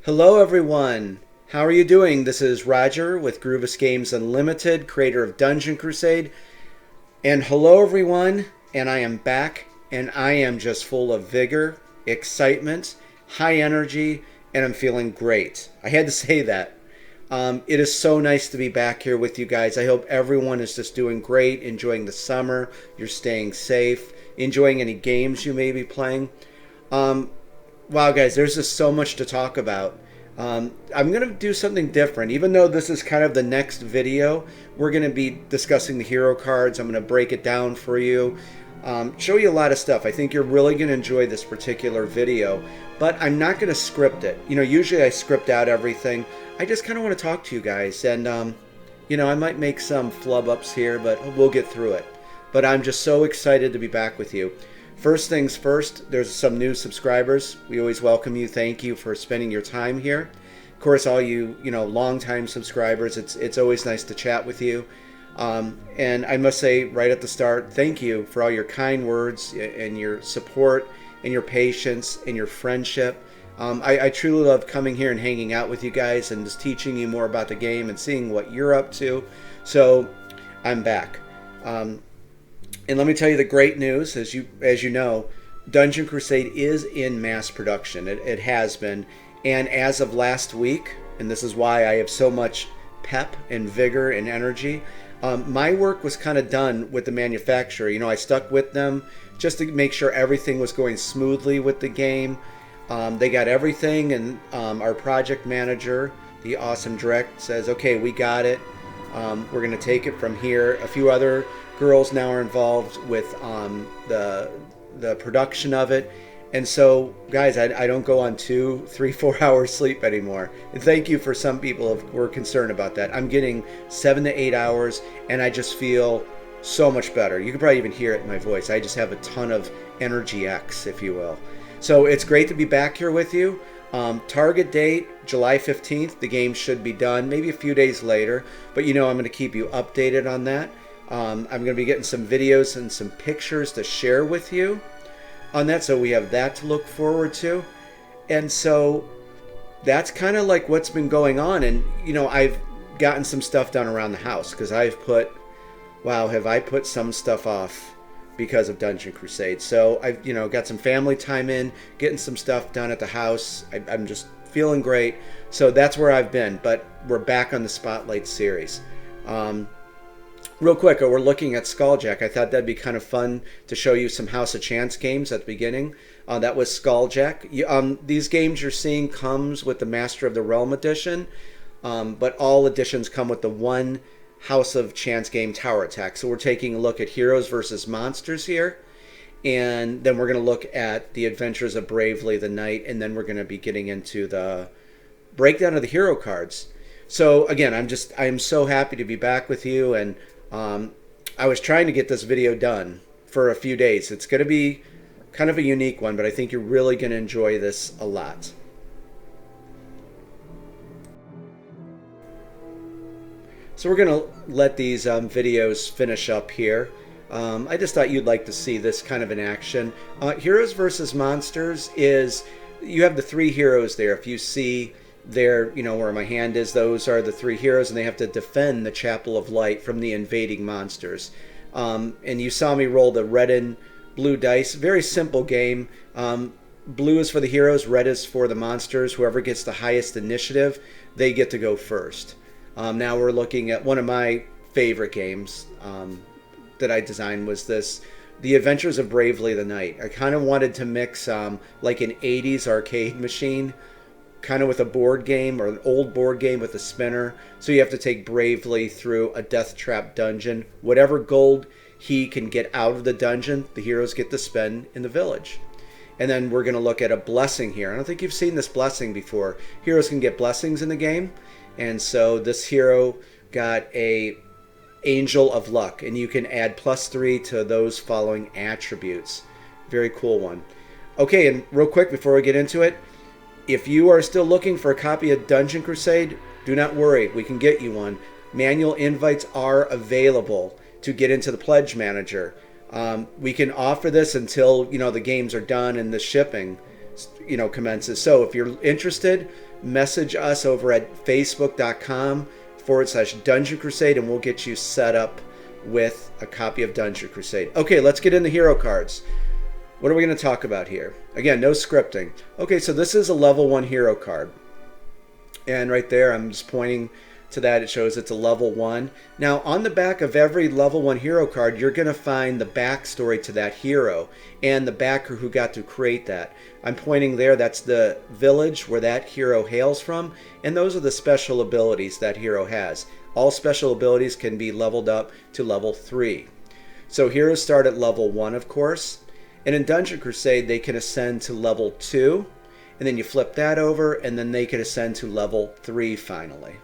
Hello everyone! How are you doing? This is Roger with Groovis Games Unlimited, creator of Dungeon Crusade. And hello everyone, and I am back, and I am just full of vigor, excitement, high energy, and I'm feeling great. I had to say that. It is so nice to be back here with you guys. I hope everyone is just doing great, enjoying the summer, you're staying safe, enjoying any games you may be playing. Wow, guys, there's just so much to talk about. I'm going to do something different. Even though this is kind of the next video, we're going to be discussing the hero cards. I'm going to break it down for you, show you a lot of stuff. I think you're really going to enjoy this particular video, but I'm not going to script it. You know, usually I script out everything. I just kind of want to talk to you guys, and, you know, I might make some flub ups here, but we'll get through it. But I'm just so excited to be back with you. First things first, there's some new subscribers. We always welcome you. Thank you for spending your time here. Of course, all you long-time subscribers, it's always nice to chat with you. And I must say right at the start, thank you for all your kind words and your support and your patience and your friendship. I truly love coming here and hanging out with you guys and just teaching you more about the game and seeing what you're up to. So I'm back. And let me tell you the great news, as you know, Dungeon Crusade is in mass production. It has been. And as of last week, and this is why I have so much pep and vigor and energy, my work was kind of done with the manufacturer. You know, I stuck with them just to make sure everything was going smoothly with the game. They got everything, and our project manager, the awesome Direct, says, okay, we got it. We're going to take it from here. A few other girls now are involved with the production of it. And so, guys, I don't go on 2, 3, 4 hours sleep anymore. And thank you for some people who were concerned about that. I'm getting 7 to 8 hours, and I just feel so much better. You can probably even hear it in my voice. I just have a ton of energy X, if you will. So it's great to be back here with you. Target date, July 15th. The game should be done, maybe a few days later. But you know I'm going to keep you updated on that. I'm going to be getting some videos and some pictures to share with you on that, so we have that to look forward to. And so that's kind of like what's been going on. And you know, I've gotten some stuff done around the house because have I put some stuff off because of Dungeon Crusade. So I've got some family time in, getting some stuff done at the house. I'm just feeling great. So that's where I've been, but we're back on the Spotlight series. Real quick, we're looking at Skulljack. I thought that'd be kind of fun to show you some House of Chance games at the beginning. That was Skulljack. These games you're seeing comes with the Master of the Realm edition, but all editions come with the one House of Chance game, Tower Attack. So we're taking a look at Heroes versus Monsters here, and then we're going to look at the Adventures of Bravely the Knight, and then we're going to be getting into the breakdown of the hero cards. So again, I am so happy to be back with you, and I was trying to get this video done for a few days. It's going to be kind of a unique one, but I think you're really going to enjoy this a lot. So we're going to let these videos finish up here. I just thought you'd like to see this kind of in action. Heroes versus Monsters is, you have the 3 heroes there. If you see there, where my hand is, those are the 3 heroes, and they have to defend the Chapel of Light from the invading monsters. And you saw me roll the red and blue dice. Very simple game. Blue is for the heroes, red is for the monsters. Whoever gets the highest initiative, they get to go first. Now we're looking at one of my favorite games that I designed was this, The Adventures of Bravely the Knight. I kind of wanted to mix like an 80s arcade machine kind of with a board game, or an old board game with a spinner. So you have to take Bravely through a death trap dungeon. Whatever gold he can get out of the dungeon, the heroes get to spend in the village. And then we're going to look at a blessing here. I don't think you've seen this blessing before. Heroes can get blessings in the game. And so this hero got a Angel of Luck, and you can add +3 to those following attributes. Very cool one. Okay, and real quick before we get into it, if you are still looking for a copy of Dungeon Crusade, do not worry, we can get you one. Manual invites are available to get into the Pledge Manager. We can offer this until the games are done and the shipping commences. So if you're interested, message us over at facebook.com/Dungeon Crusade and we'll get you set up with a copy of Dungeon Crusade. Okay, let's get into hero cards. What are we going to talk about here? Again, no scripting. Okay, so this is a level 1 hero card. And right there, I'm just pointing to that. It shows it's a level 1. Now, on the back of every level 1 hero card, you're going to find the backstory to that hero and the backer who got to create that. I'm pointing there. That's the village where that hero hails from. And those are the special abilities that hero has. All special abilities can be leveled up to level 3. So heroes start at level 1, of course. And in Dungeon Crusade, they can ascend to level 2. And then you flip that over, and then they can ascend to level 3 finally.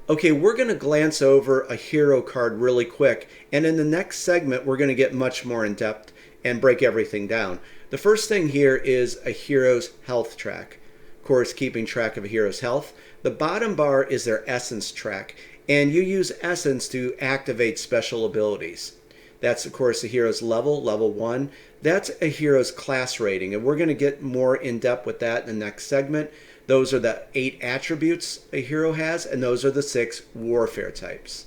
Okay, we're going to glance over a hero card really quick. And in the next segment, we're going to get much more in depth and break everything down. The first thing here is a hero's health track. Of course, keeping track of a hero's health. The bottom bar is their essence track. And you use essence to activate special abilities. That's, of course, the hero's level 1. That's a hero's class rating, and we're going to get more in depth with that in the next segment. Those are the 8 attributes a hero has, and those are the 6 warfare types.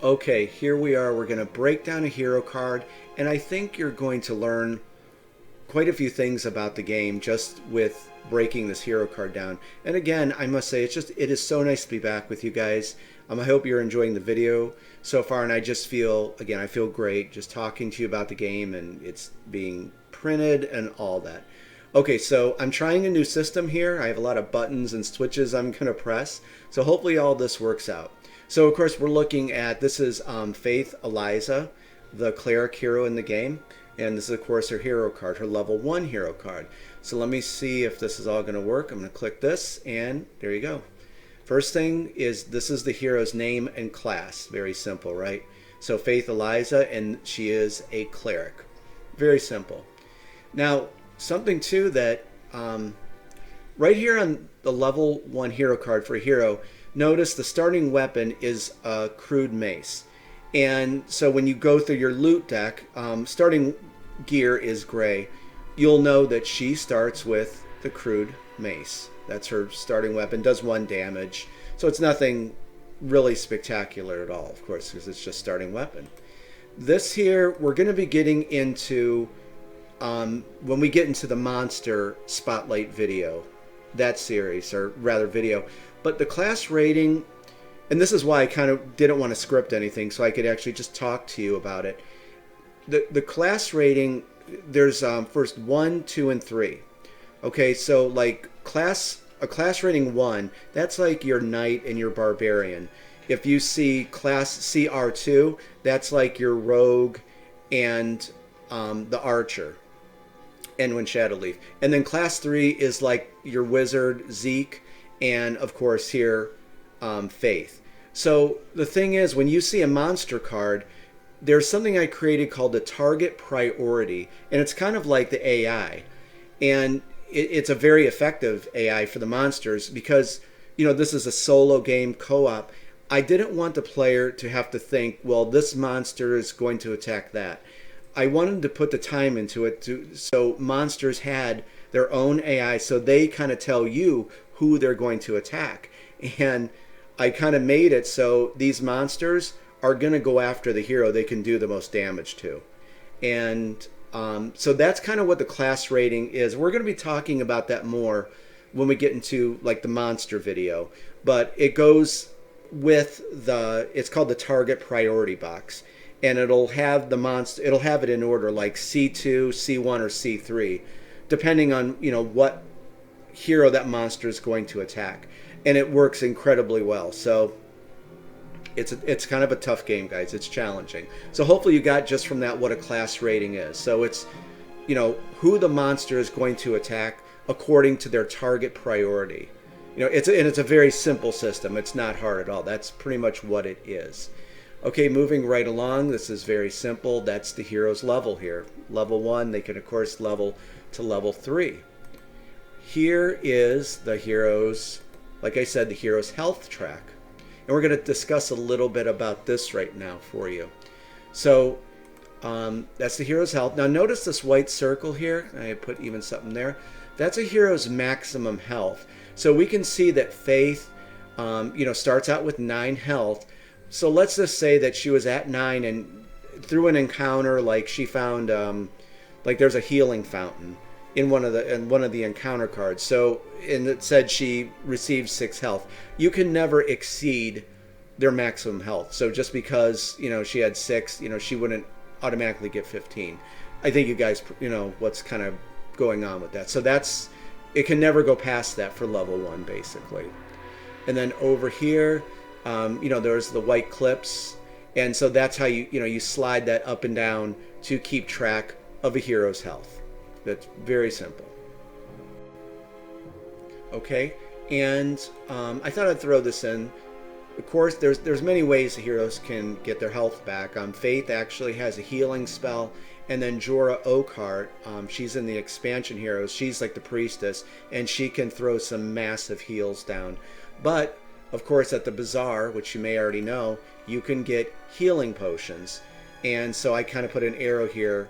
Okay, here we are. We're going to break down a hero card, and I think you're going to learn quite a few things about the game just with breaking this hero card down. And again, I must say, it is so nice to be back with you guys. I hope you're enjoying the video so far, and I just feel, again, I feel great just talking to you about the game and it's being printed and all that. Okay, so I'm trying a new system here. I have a lot of buttons and switches I'm going to press, so hopefully all this works out. So of course we're looking at, this is Faith Eliza, the cleric hero in the game. And this is, of course, her hero card, her level 1 hero card. So let me see if this is all going to work. I'm going to click this, and there you go. First thing is, this is the hero's name and class. Very simple, right? So Faith Eliza, and she is a cleric. Very simple. Now, something, too, that right here on the level 1 hero card for a hero, notice the starting weapon is a crude mace. And so when you go through your loot deck, starting gear is gray. You'll know that she starts with the crude mace. That's her starting weapon, does 1 damage. So it's nothing really spectacular at all, of course, because it's just starting weapon. This here, we're going to be getting into, when we get into the monster spotlight video, that series, or rather video. But the class rating, and this is why I kind of didn't want to script anything, so I could actually just talk to you about it. The class rating, there's first 1, 2, and 3. Okay, so like a class rating 1, that's like your knight and your barbarian. If you see class CR2, that's like your rogue and the archer, Enwin Shadowleaf. And then class 3 is like your wizard, Zeke, and of course here, Faith. So the thing is, when you see a monster card, there's something I created called the target priority, and it's kind of like the AI. And it's a very effective AI for the monsters because, this is a solo game co-op. I didn't want the player to have to think, well, this monster is going to attack that. I wanted to put the time into it so monsters had their own AI, so they kind of tell you who they're going to attack. And I kind of made it so these monsters are going to go after the hero they can do the most damage to. And so that's kind of what the class rating is. We're going to be talking about that more when we get into like the monster video. But it goes with it's called the target priority box. And it'll have the monster, it'll have it in order like C2, C1, or C3, depending on, what hero that monster is going to attack, and it works incredibly well. So it's kind of a tough game, guys. It's challenging. So hopefully you got just from that what a class rating is. So it's, you know, who the monster is going to attack according to their target priority. You know, it's a very simple system. It's not hard at all. That's pretty much what it is. Okay, moving right along. This is very simple. That's the hero's level here. Level 1, they can of course level to level 3. Here is the hero's, like I said, the hero's health track. And we're going to discuss a little bit about this right now for you. So that's the hero's health. Now notice this white circle here. I put even something there. That's a hero's maximum health. So we can see that Faith, you know, starts out with 9 health. So let's just say that she was at 9, and through an encounter, like she found, like there's a healing fountain in one of the encounter cards. So, and it said she received 6 health. You can never exceed their maximum health. So just because, you know, she had 6, you know, she wouldn't automatically get 15. I think you guys, you know, what's kind of going on with that. So that's, it can never go past that for level 1, basically. And then over here, you know, there's the white clips, and so that's how you slide that up and down to keep track of a hero's health. That's very simple. Okay, and I thought I'd throw this in. Of course, there's many ways the heroes can get their health back. Faith actually has a healing spell, and then Jorah Oakhart, she's in the expansion heroes. She's like the priestess, and she can throw some massive heals down. But of course, at the bazaar, which you may already know, you can get healing potions. And so I kind of put an arrow here.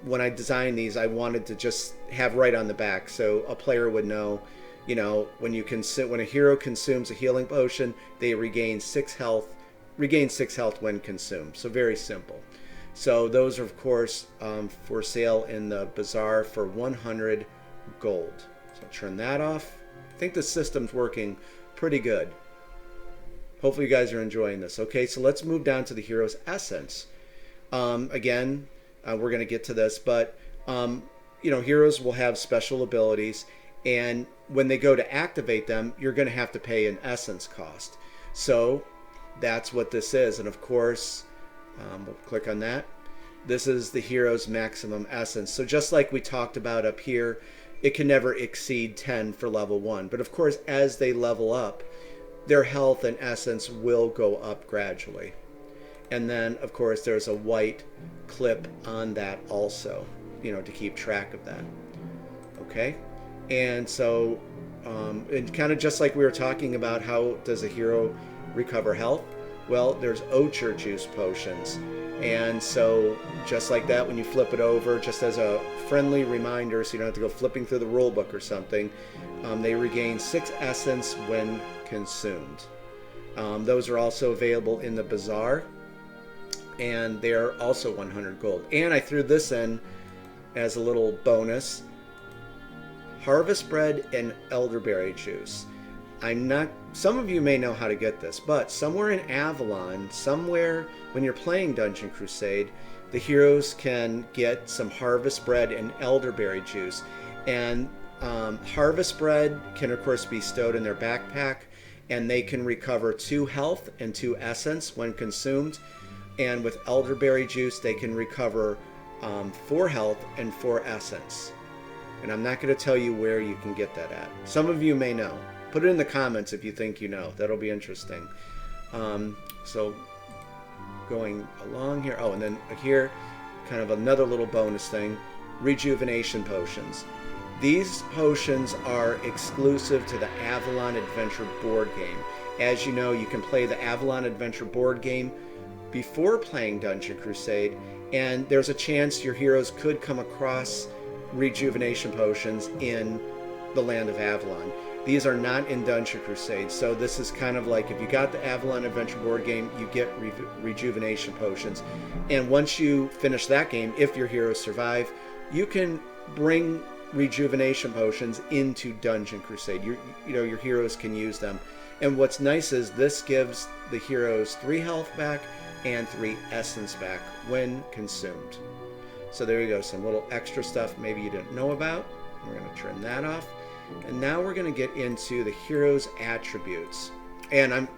When I designed these, I wanted to just have right on the back so a player would know, you know, when a hero consumes a healing potion, they regain 6 health when consumed. So very simple. So those are, of course, for sale in the bazaar for 100 gold. So I'll turn that off. I think the system's working pretty good. Hopefully you guys are enjoying this. Okay, so let's move down to the hero's essence. Again, we're going to get to this, but you know, heroes will have special abilities, and when they go to activate them, you're going to have to pay an essence cost. So that's what this is, and of course, we'll click on that. This is the hero's maximum essence. So just like we talked about up here, it can never exceed 10 for level 1. But of course, as they level up, their health and essence will go up gradually. And then, of course, there's a white clip on that also, you know, to keep track of that. Okay? And so, and kind of just like we were talking about, how does a hero recover health? Well, there's Ochre juice potions. And so, just like that, when you flip it over, just as a friendly reminder, so you don't have to go flipping through the rule book or something, they regain 6 essence when consumed. Those are also available in the bazaar, and they're also 100 gold. And I threw this in as a little bonus: harvest bread and elderberry juice. Some of you may know how to get this, but somewhere in Avalon, somewhere when you're playing Dungeon Crusade, the heroes can get some harvest bread and elderberry juice. And harvest bread can of course be stowed in their backpack, and they can recover 2 health and 2 essence when consumed. And with elderberry juice, they can recover 4 health and 4 essence. And I'm not going to tell you where you can get that at. Some of you may know. Put it in the comments if you think you know. That'll be interesting. So going along here. Oh, and then here, kind of another little bonus thing: rejuvenation potions. These potions are exclusive to the Avalon Adventure board game. As you know, you can play the Avalon Adventure board game before playing Dungeon Crusade, and there's a chance your heroes could come across rejuvenation potions in the land of Avalon. These are not in Dungeon Crusade, so this is kind of like if you got the Avalon Adventure board game, you get rejuvenation potions. And once you finish that game, if your heroes survive, you can bring rejuvenation potions into Dungeon Crusade. You know, your heroes can use them. And what's nice is this gives the heroes 3 health back and 3 essence back when consumed. So there you go, some little extra stuff maybe you didn't know about. We're going to turn that off. And now we're going to get into the hero's attributes. And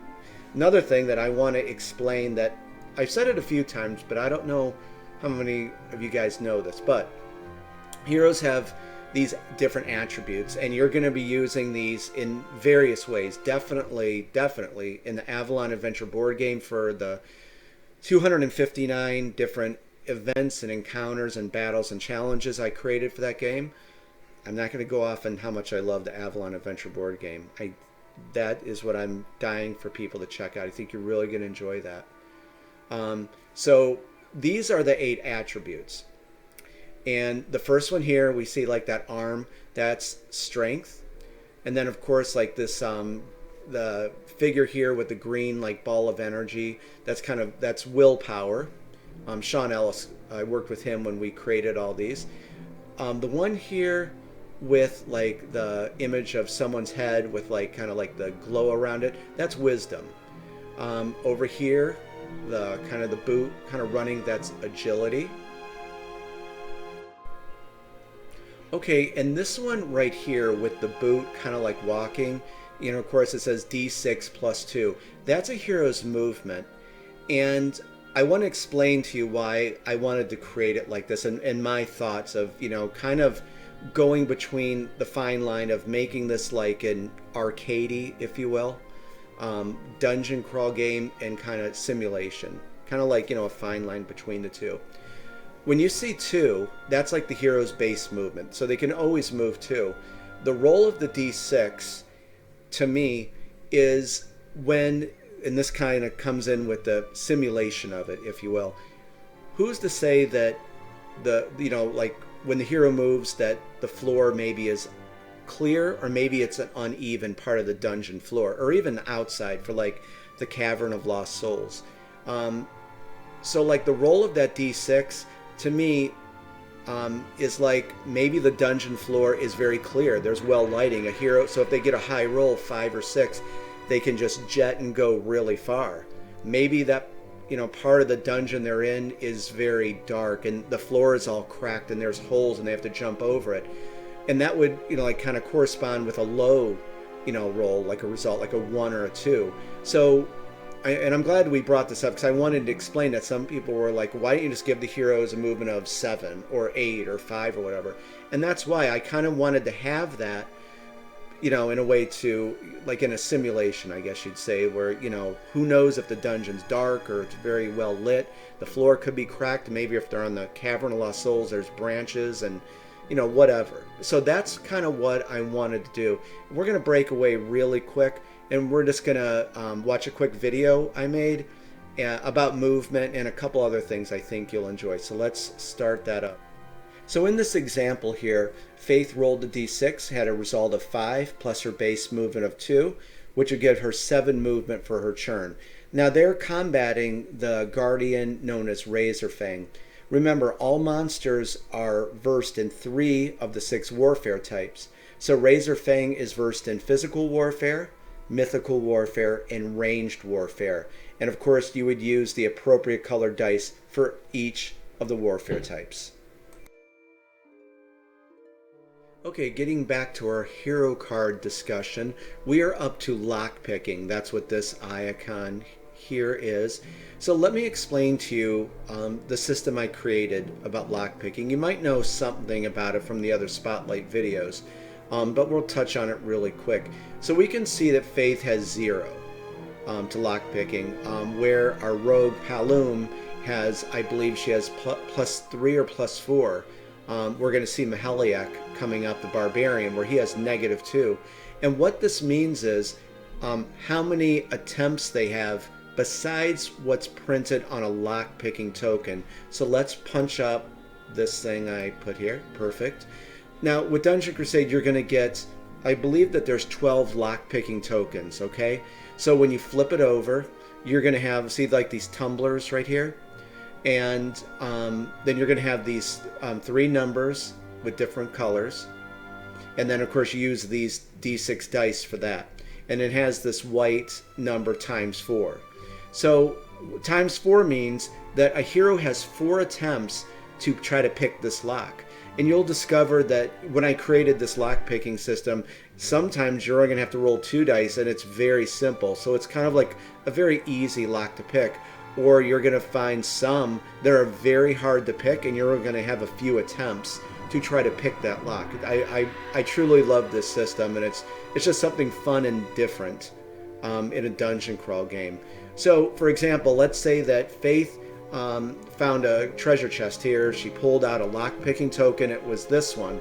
another thing that I want to explain, that I've said it a few times, but I don't know how many of you guys know this, but heroes have these different attributes, and you're going to be using these in various ways. Definitely in the Avalon Adventure board game for the 259 different events and encounters and battles and challenges I created for that game. I'm not going to go off on how much I love the Avalon Adventure board game. That is what I'm dying for people to check out. I think you're really going to enjoy that. So these are the 8 attributes. And the first one here, we see like that arm, that's strength. And then of course like this, the figure here with the green like ball of energy, that's willpower. Sean Ellis, I worked with him when we created all these. The one here with like the image of someone's head with like kind of like the glow around it, that's wisdom. Over here, the kind of the boot kind of running, that's agility. Okay, and this one right here with the boot kind of like walking, of course it says D6 plus 2. That's a hero's movement. And I want to explain to you why I wanted to create it like this, and my thoughts of, kind of going between the fine line of making this like an arcadey, if you will, dungeon crawl game and kind of simulation. Kind of like, a fine line between the two. When you see 2, that's like the hero's base movement. So they can always move 2. The role of the D6, to me, is when, and this kind of comes in with the simulation of it, if you will. Who's to say that like when the hero moves, that the floor maybe is clear, or maybe it's an uneven part of the dungeon floor, or even outside for like the Cavern of Lost Souls. So like the role of that D6, to me, is like maybe the dungeon floor is very clear. There's well lighting. A hero, so if they get a high roll, 5 or 6, they can just jet and go really far. Maybe that, part of the dungeon they're in is very dark and the floor is all cracked and there's holes and they have to jump over it. And that would, like kind of correspond with a low, roll, like a result, like a 1 or a 2. So, and I'm glad we brought this up because I wanted to explain that some people were like, why don't you just give the heroes a movement of 7 or 8 or 5 or whatever? And that's why I kind of wanted to have that, in a way to, like in a simulation, I guess you'd say, where, who knows if the dungeon's dark or it's very well lit. The floor could be cracked. Maybe if they're on the Cavern of Lost Souls, there's branches and, whatever. So that's kind of what I wanted to do. We're going to break away really quick, and we're just going to watch a quick video I made about movement and a couple other things I think you'll enjoy. So let's start that up. So in this example here, Faith rolled a d6, had a result of 5 plus her base movement of 2, which would give her 7 movement for her turn. Now they're combating the guardian known as Razorfang. Remember, all monsters are versed in 3 of the 6 warfare types. So Razorfang is versed in physical warfare, mythical warfare, and ranged warfare. And of course, you would use the appropriate colored dice for each of the warfare types. Okay, getting back to our hero card discussion, we are up to lockpicking. That's what this icon here is. So let me explain to you the system I created about lockpicking. You might know something about it from the other Spotlight videos, but we'll touch on it really quick. So we can see that Faith has 0 to lockpicking, where our rogue Palum has, I believe she has +3 or +4. We're going to see Maheliak coming up, the barbarian, where he has -2. And what this means is how many attempts they have besides what's printed on a lock-picking token. So let's punch up this thing I put here. Perfect. Now with Dungeon Crusade, you're going to get, I believe that there's 12 lock-picking tokens, okay? So when you flip it over, you're going to have, see like these tumblers right here? And then you're going to have these 3 numbers with different colors. And then, of course, you use these D6 dice for that. And it has this white number ×4. So ×4 means that a hero has 4 attempts to try to pick this lock. And you'll discover that when I created this lock picking system, sometimes you're going to have to roll 2 dice and it's very simple. So it's kind of like a very easy lock to pick. Or you're going to find some that are very hard to pick and you're going to have a few attempts to try to pick that lock. I truly love this system, and it's just something fun and different in a dungeon crawl game. So, for example, let's say that Faith found a treasure chest here. She pulled out a lock-picking token. It was this one.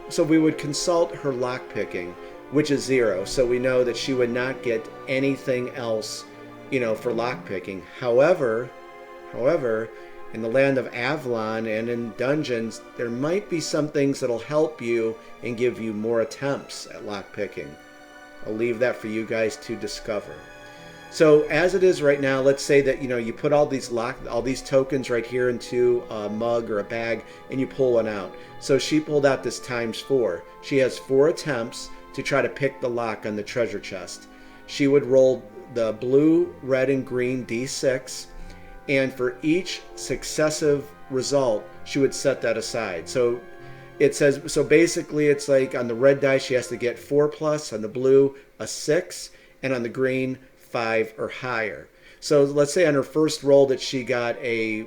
So we would consult her lock-picking, which is 0. So we know that she would not get anything else, for lock-picking. However, in the land of Avalon and in dungeons, there might be some things that'll help you and give you more attempts at lock-picking. I'll leave that for you guys to discover. So as it is right now, let's say that you put all these tokens right here into a mug or a bag, and you pull one out. So she pulled out this ×4. She has 4 attempts to try to pick the lock on the treasure chest. She would roll the blue, red, and green D6, and for each successive result, she would set that aside. So it says, so basically it's like on the red die she has to get 4+, on the blue a 6, and on the green 5 or higher. So let's say on her first roll that she got a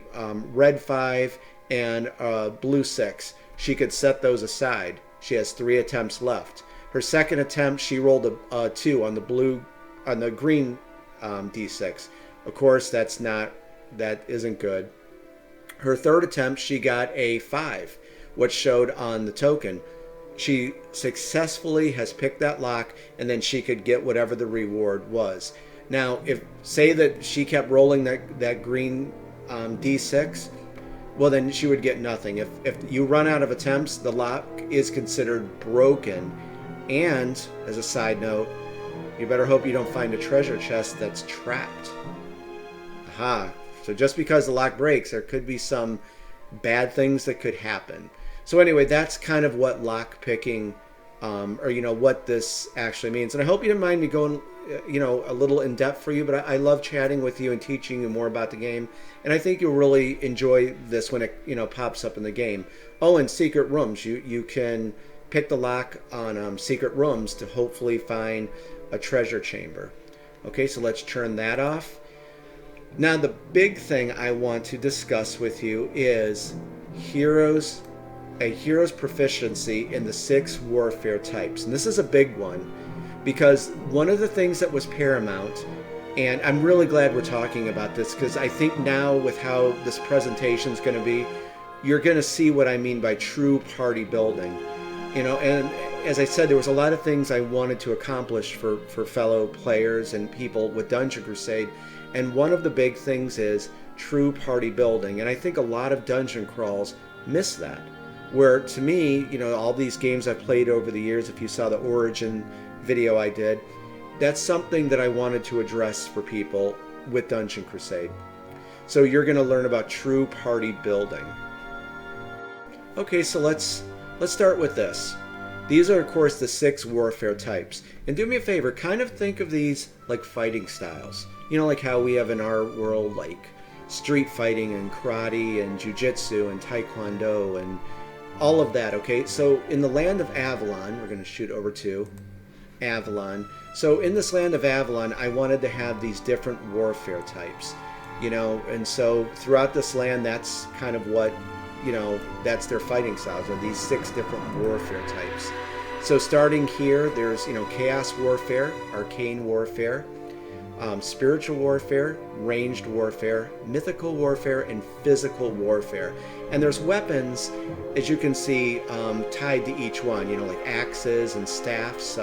red 5 and a blue 6. She could set those aside. She has 3 attempts left. Her second attempt, she rolled a 2 on the green D6. Of course, that isn't good. Her third attempt, she got a 5, which showed on the token. She successfully has picked that lock, and then she could get whatever the reward was. Now, if say that she kept rolling that green D6, well, then she would get nothing. If you run out of attempts, the lock is considered broken. And as a side note, you better hope you don't find a treasure chest that's trapped. Aha. So just because the lock breaks, there could be some bad things that could happen. So anyway, that's kind of what lock picking, or what this actually means. And I hope you didn't mind me going, a little in depth for you. But I love chatting with you and teaching you more about the game. And I think you'll really enjoy this when it pops up in the game. Oh, and secret rooms. You can pick the lock on secret rooms to hopefully find a treasure chamber. Okay, so let's turn that off. Now the big thing I want to discuss with you is a hero's proficiency in the 6 warfare types. And this is a big one because one of the things that was paramount, and I'm really glad we're talking about this because I think now with how this presentation is going to be, you're going to see what I mean by true party building. And as I said, there was a lot of things I wanted to accomplish for fellow players and people with Dungeon Crusade. And one of the big things is true party building. And I think a lot of dungeon crawls miss that. Where to me, all these games I've played over the years, if you saw the Origin video I did, that's something that I wanted to address for people with Dungeon Crusade. So you're going to learn about true party building. Okay, so let's start with this. These are, of course, the 6 warfare types. And do me a favor, kind of think of these like fighting styles. Like how we have in our world, like street fighting and karate and jiu-jitsu and taekwondo and all of that, okay? So in the land of Avalon, we're going to shoot over to Avalon. So in this land of Avalon, I wanted to have these different warfare types, and so throughout this land, that's kind of what, that's their fighting styles, are these 6 different warfare types. So starting here, there's, chaos warfare, arcane warfare, spiritual warfare, ranged warfare, mythical warfare, and physical warfare. And there's weapons, as you can see, tied to each one, like axes and staffs,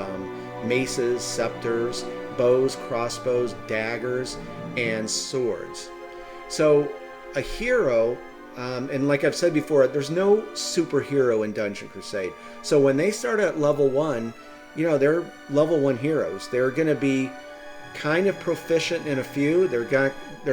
maces, scepters, bows, crossbows, daggers, and swords. So a hero, and like I've said before, there's no superhero in Dungeon Crusade. So when they start at level 1, they're level 1 heroes. They're going to be kind of proficient in a few. They're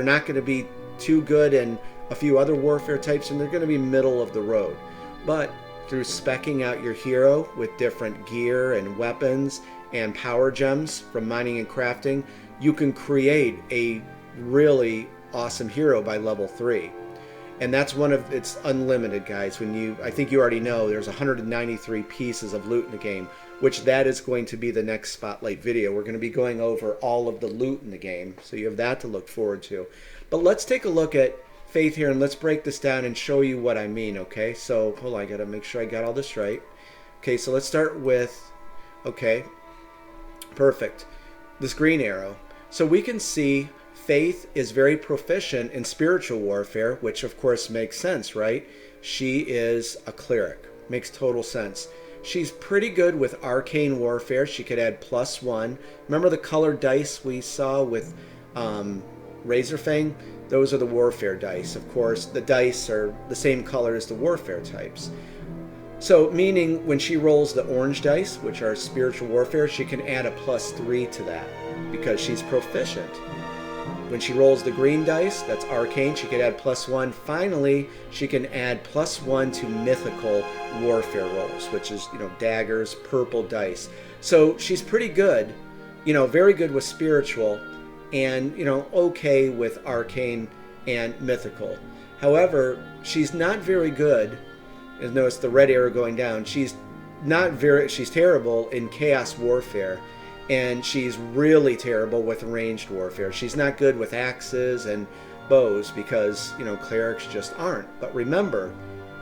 not going to be too good in a few other warfare types, and they're going to be middle of the road. But through speccing out your hero with different gear and weapons and power gems from mining and crafting, you can create a really awesome hero by level 3. And that's it's unlimited, guys. I think you already know, there's 193 pieces of loot in the game, which that is going to be the next spotlight video. We're going to be going over all of the loot in the game, so you have that to look forward to. But let's take a look at Faith here, and let's break this down and show you what I mean, okay? So, hold on, I got to make sure I got all this right. Okay, so let's start with, okay, perfect, this green arrow. So we can see Faith is very proficient in spiritual warfare, which of course makes sense, right? She is a cleric. Makes total sense. She's pretty good with arcane warfare. She could add +1. Remember the colored dice we saw with Razorfang? Those are the warfare dice. Of course, the dice are the same color as the warfare types. So, meaning when she rolls the orange dice, which are spiritual warfare, she can add a +3 to that because she's proficient. When she rolls the green dice, that's arcane, she could add +1. Finally, she can add +1 to mythical warfare rolls, which is, daggers, purple dice. So she's pretty good, very good with spiritual, and, okay with arcane and mythical. However, she's not very good, and notice the red arrow going down, she's terrible in chaos warfare. And she's really terrible with ranged warfare. She's not good with axes and bows because, clerics just aren't. But remember,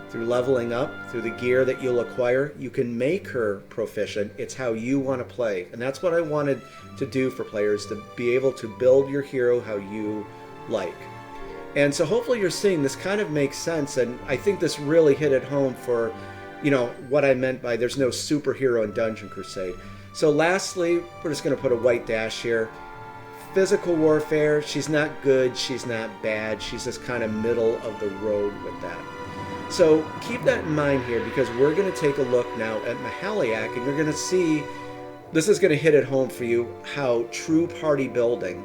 through leveling up, through the gear that you'll acquire, you can make her proficient. It's how you want to play. And that's what I wanted to do for players, to be able to build your hero how you like. And so hopefully you're seeing this kind of makes sense. And I think this really hit it home for, what I meant by there's no superhero in Dungeon Crusade. So lastly, we're just going to put a white dash here. Physical warfare, she's not good, she's not bad, she's just kind of middle of the road with that. So keep that in mind here, because we're going to take a look now at Mahaliak, and you're going to see, this is going to hit it home for you, how true party building,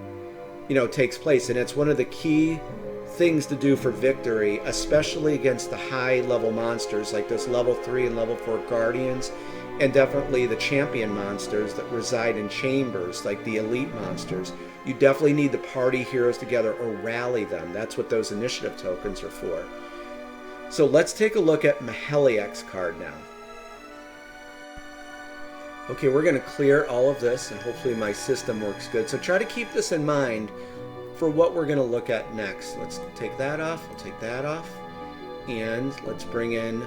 takes place. And it's one of the key things to do for victory, especially against the high level monsters like those level 3 and level 4 guardians. And definitely the champion monsters that reside in chambers, like the elite monsters. You definitely need to party heroes together or rally them. That's what those initiative tokens are for. So let's take a look at Mahaliak's card now. Okay, we're going to clear all of this, and hopefully my system works good. So try to keep this in mind for what we're going to look at next. Let's take that off, we'll take that off, and let's bring in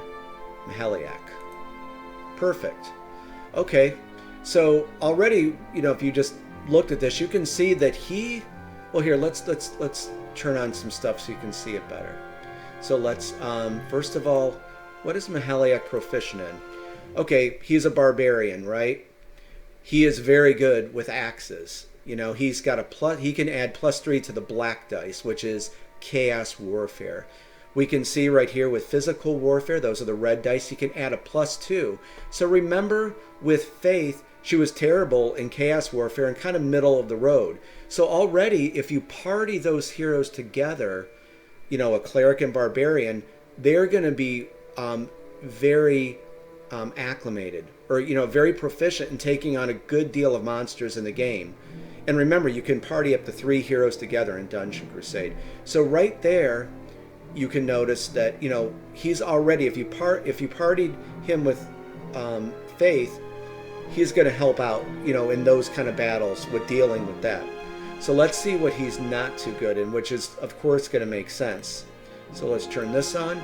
Mahaliak. Perfect. Okay, so already, if you just looked at this, you can see that well, here, let's turn on some stuff so you can see it better. So let's, first of all, what is Mahaliak proficient in? Okay, he's a barbarian, right? He is very good with axes. He's got he can add +3 to the black dice, which is chaos warfare. We can see right here with physical warfare, those are the red dice, you can add a +2. So remember, with Faith, she was terrible in chaos warfare and kind of middle of the road. So already, if you party those heroes together, a cleric and barbarian, they're going to be very acclimated, or very proficient in taking on a good deal of monsters in the game. And remember, you can party up to 3 heroes together in Dungeon Crusade. So right there, you can notice that he's already, if you partied him with Faith, he's going to help out in those kind of battles with dealing with that. So let's see what he's not too good in, which is of course going to make sense. So let's turn this on.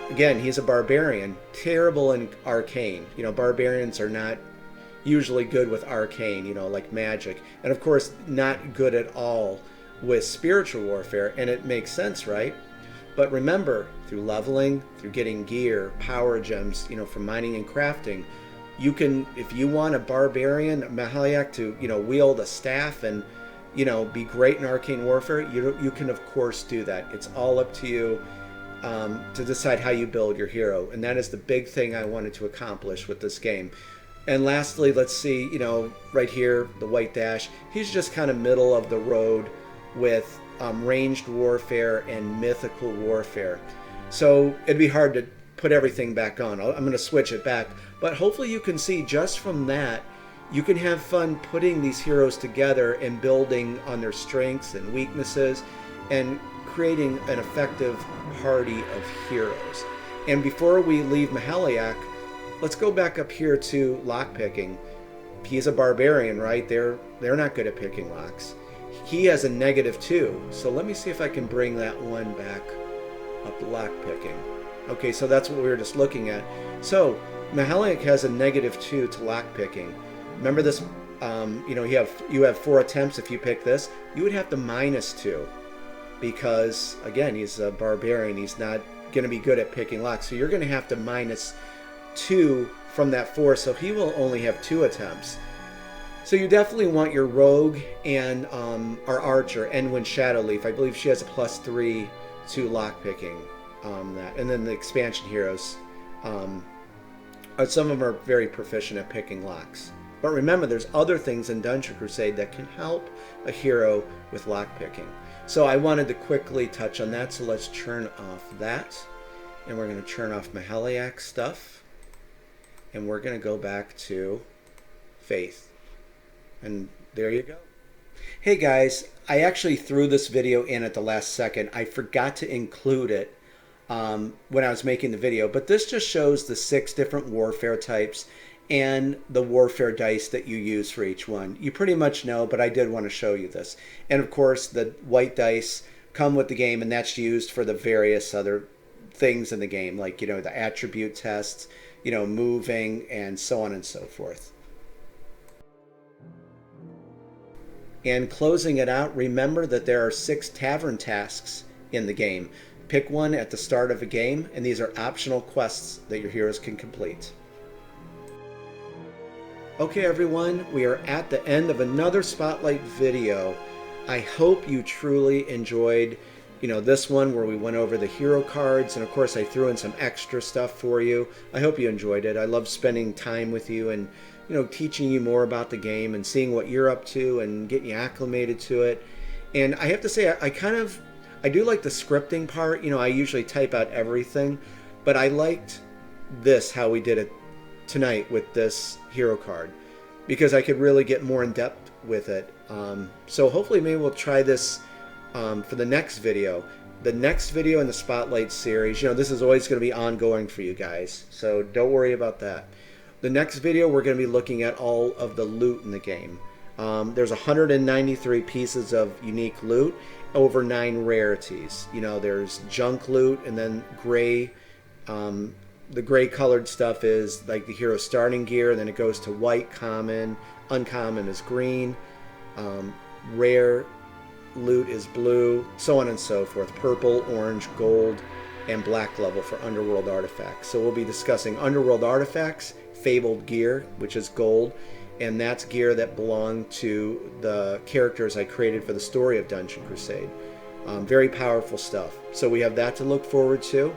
Again, he's a barbarian, terrible in arcane. Barbarians are not usually good with arcane, like magic, and of course not good at all with spiritual warfare. And it makes sense, right? But remember, through leveling, through getting gear, power gems, from mining and crafting, you can, if you want a barbarian, Mahaliak, to, wield a staff and, be great in arcane warfare, you can of course do that. It's all up to you to decide how you build your hero. And that is the big thing I wanted to accomplish with this game. And lastly, let's see, right here, the white dash, he's just kind of middle of the road with ranged warfare and mythical warfare. So it'd be hard to put everything back on. I'm going to switch it back. But hopefully you can see just from that, you can have fun putting these heroes together and building on their strengths and weaknesses and creating an effective party of heroes. And before we leave Mahaliak, let's go back up here to lockpicking. He's a barbarian, right? They're not good at picking locks. He has a -2, so let me see if I can bring that one back up to lockpicking. Okay, so that's what we were just looking at. So Mahaliak has a -2 to lockpicking. Remember this? You have 4 attempts. If you pick this, you would have to -2 because again, he's a barbarian. He's not going to be good at picking locks, so you're going to have to -2 from that 4. So he will only have 2 attempts. So you definitely want your rogue and our archer, Enwyn Shadowleaf. I believe she has a +3 to lockpicking. And then the expansion heroes, some of them are very proficient at picking locks. But remember, there's other things in Dungeon Crusade that can help a hero with lockpicking. So I wanted to quickly touch on that. So let's turn off that, and we're going to turn off Mahaliak stuff, and we're going to go back to Faith. And there you go. Hey guys, I actually threw this video in at the last second. I forgot to include it when I was making the video, but this just shows the 6 different warfare types and the warfare dice that you use for each one. You pretty much know, but I did want to show you this. And of course, the white dice come with the game, and that's used for the various other things in the game, like, the attribute tests, moving, and so on and so forth. And closing it out, remember that there are 6 tavern tasks in the game. Pick one at the start of a game, and these are optional quests that your heroes can complete. Okay everyone, we are at the end of another Spotlight video. I hope you truly enjoyed, this one where we went over the hero cards, and of course I threw in some extra stuff for you. I hope you enjoyed it. I love spending time with you and teaching you more about the game and seeing what you're up to and getting you acclimated to it. And I have to say, I do like the scripting part. I usually type out everything, but I liked this, how we did it tonight with this hero card, because I could really get more in depth with it. So hopefully maybe we'll try this for the next video. The next video in the Spotlight series, this is always going to be ongoing for you guys, so don't worry about that. The next video, we're going to be looking at all of the loot in the game. There's 193 pieces of unique loot, over 9 rarities. There's junk loot, and then gray. The gray colored stuff is like the hero starting gear, and then it goes to white, common, uncommon is green, rare loot is blue, so on and so forth. Purple, orange, gold, and black level for underworld artifacts. So we'll be discussing underworld artifacts, fabled gear, which is gold, and that's gear that belonged to the characters I created for the story of Dungeon Crusade. Very powerful stuff. So we have that to look forward to,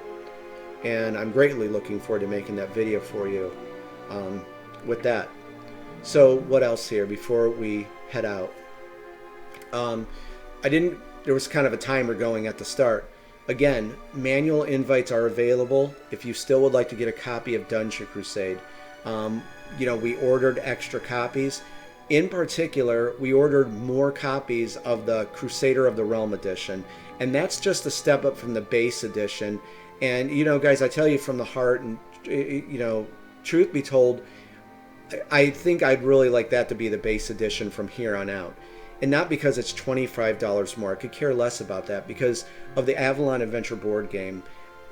and I'm greatly looking forward to making that video for you with that. So what else here before we head out? There was kind of a timer going at the start. Again, manual invites are available if you still would like to get a copy of Dungeon Crusade. We ordered extra copies. In particular, we ordered more copies of the Crusader of the Realm edition, and that's just a step up from the base edition. And guys, I tell you from the heart, and truth be told, I think I'd really like that to be the base edition from here on out. And not because it's $25 more. I could care less about that because of the Avalon Adventure board game.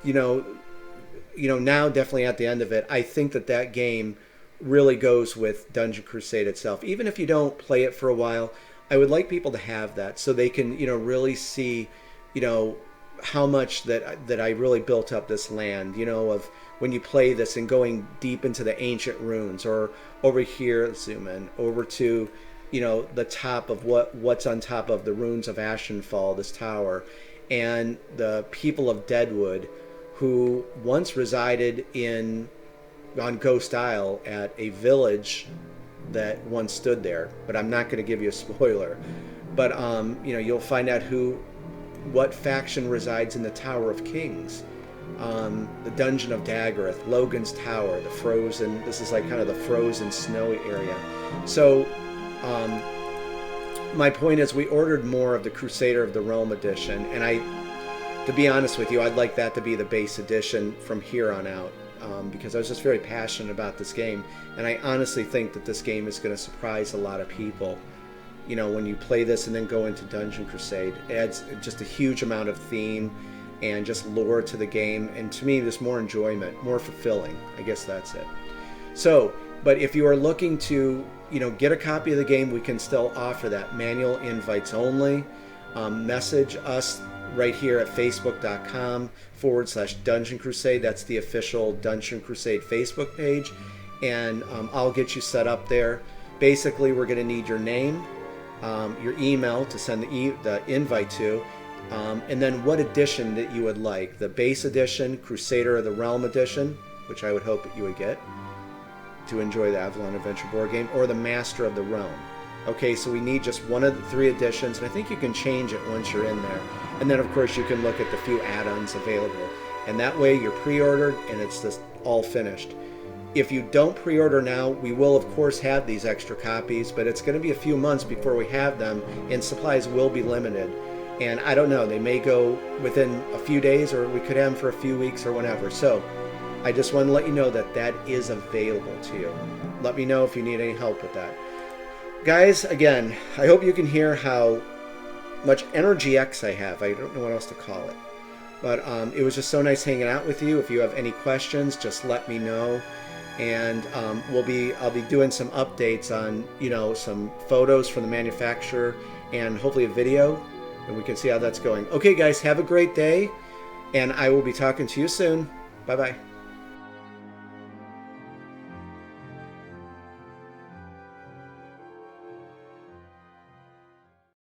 Now definitely at the end of it, I think that game really goes with Dungeon Crusade itself. Even if you don't play it for a while, I would like people to have that so they can, really see, how much that I really built up this land, of when you play this and going deep into the ancient runes, or over here, zoom in, over to, the top of what's on top of the runes of Ashenfall, this tower, and the people of Deadwood who once resided on Ghost Isle at a village that once stood there. But I'm not going to give you a spoiler. But you'll find out what faction resides in the Tower of Kings, the Dungeon of Daggorath, Logan's Tower, the frozen. This is like kind of the frozen snowy area. So my point is, we ordered more of the Crusader of the Realm edition, and to be honest with you, I'd like that to be the base edition from here on out, because I was just very passionate about this game, and I honestly think that this game is going to surprise a lot of people. You know, when you play this and then go into Dungeon Crusade, it adds just a huge amount of theme and just lore to the game, and to me there's more enjoyment, more fulfilling. I guess that's it. So, but if you are looking to, you know, get a copy of the game, we can still offer that. Manual invites only. Message us right here at facebook.com/Dungeon Crusade. That's the official Dungeon Crusade Facebook page, and I'll get you set up there. Basically, we're going to need your name, your email to send the invite to, and then what edition that you would like. The base edition, Crusader of the Realm edition, which I would hope that you would get to enjoy the Avalon Adventure board game, or the Master of the Realm. Okay, so we need just one of the 3 editions, and I think you can change it once you're in there. And then, of course, you can look at the few add-ons available. And that way you're pre-ordered, and it's just all finished. If you don't pre-order now, we will, of course, have these extra copies, but it's going to be a few months before we have them, and supplies will be limited. And I don't know, they may go within a few days, or we could have them for a few weeks or whatever. So I just want to let you know that that is available to you. Let me know if you need any help with that. Guys, again, I hope you can hear how much energy X I have. I don't know what else to call it. But it was just so nice hanging out with you. If you have any questions, just let me know. And I'll be doing some updates on, you know, some photos from the manufacturer and hopefully a video, and we can see how that's going. Okay, guys, have a great day, and I will be talking to you soon. Bye-bye.